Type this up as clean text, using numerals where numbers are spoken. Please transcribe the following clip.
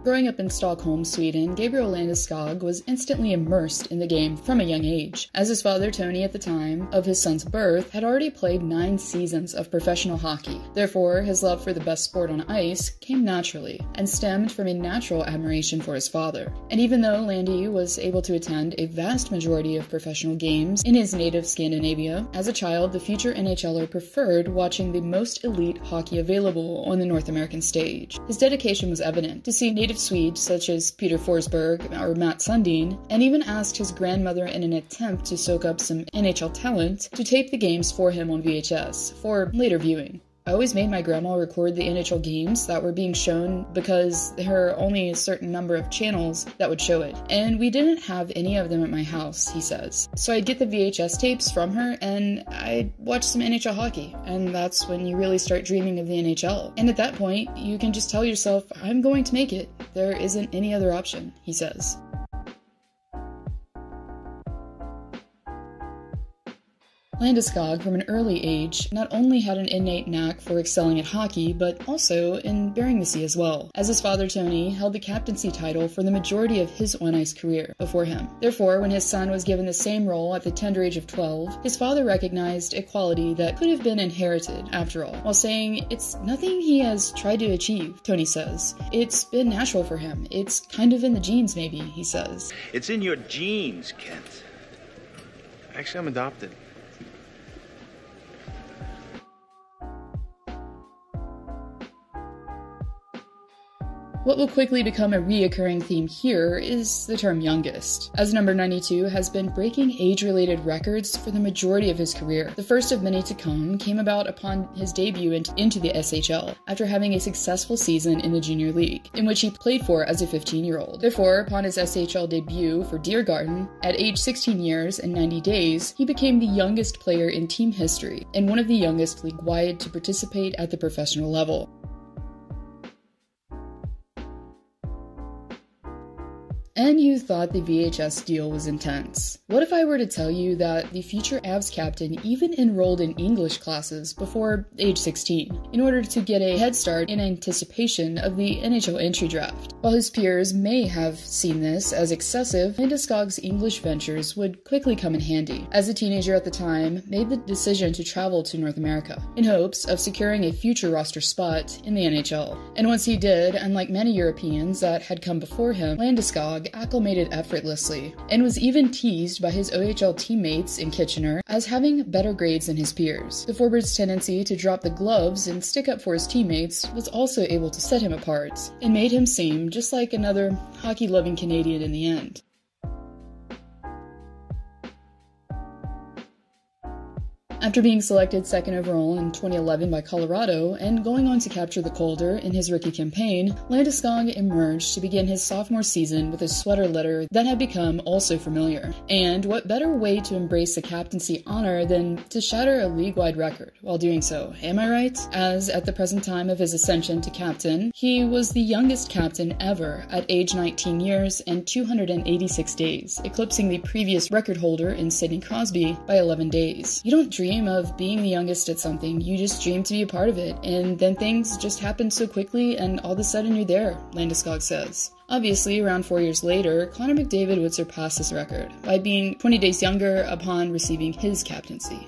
Growing up in Stockholm, Sweden, Gabriel Landeskog was instantly immersed in the game from a young age, as his father Tony at the time of his son's birth had already played 9 seasons of professional hockey. Therefore, his love for the best sport on ice came naturally, and stemmed from a natural admiration for his father. And even though Landy was able to attend a vast majority of professional games in his native Scandinavia, as a child the future NHLer preferred watching the most elite hockey available on the North American stage. His dedication was evident. To see native Swedes such as Peter Forsberg or Matt Sundin, and even asked his grandmother in an attempt to soak up some NHL talent to tape the games for him on VHS for later viewing. I always made my grandma record the NHL games that were being shown because there are only a certain number of channels that would show it, and we didn't have any of them at my house, he says. So I'd get the VHS tapes from her and I'd watch some NHL hockey, and that's when you really start dreaming of the NHL. And at that point, you can just tell yourself, I'm going to make it. There isn't any other option, he says. Landeskog, from an early age, not only had an innate knack for excelling at hockey, but also in bearing the sea as well, as his father Tony held the captaincy title for the majority of his on-ice career before him. Therefore, when his son was given the same role at the tender age of 12, his father recognized a quality that could have been inherited, after all, while saying, "It's nothing he has tried to achieve," Tony says. "It's been natural for him. It's kind of in the genes, maybe," he says. "It's in your genes, Kent. Actually, I'm adopted." What will quickly become a reoccurring theme here is the term youngest, as number 92 has been breaking age-related records for the majority of his career. The first of many to come came about upon his debut into the SHL, after having a successful season in the junior league, in which he played for as a 15-year-old. Therefore, upon his SHL debut for Djurgården, at age 16 years and 90 days, he became the youngest player in team history, and one of the youngest league-wide to participate at the professional level. And you thought the VHS deal was intense. What if I were to tell you that the future Avs captain even enrolled in English classes before age 16, in order to get a head start in anticipation of the NHL entry draft? While his peers may have seen this as excessive, Landeskog's English ventures would quickly come in handy, as a teenager at the time made the decision to travel to North America, in hopes of securing a future roster spot in the NHL. And once he did, unlike many Europeans that had come before him, Landeskog acclimated effortlessly, and was even teased by his OHL teammates in Kitchener as having better grades than his peers. The forward's tendency to drop the gloves and stick up for his teammates was also able to set him apart, and made him seem just like another hockey-loving Canadian in the end. After being selected second overall in 2011 by Colorado and going on to capture the Calder in his rookie campaign, Landeskog emerged to begin his sophomore season with a sweater letter that had become also familiar. And what better way to embrace the captaincy honor than to shatter a league-wide record while doing so, am I right? As at the present time of his ascension to captain, he was the youngest captain ever at age 19 years and 286 days, eclipsing the previous record holder in Sidney Crosby by 11 days. You don't dream of being the youngest at something, you just dream to be a part of it, and then things just happen so quickly and all of a sudden you're there, Landeskog says. Obviously, around 4 years later, Connor McDavid would surpass this record by being 20 days younger upon receiving his captaincy.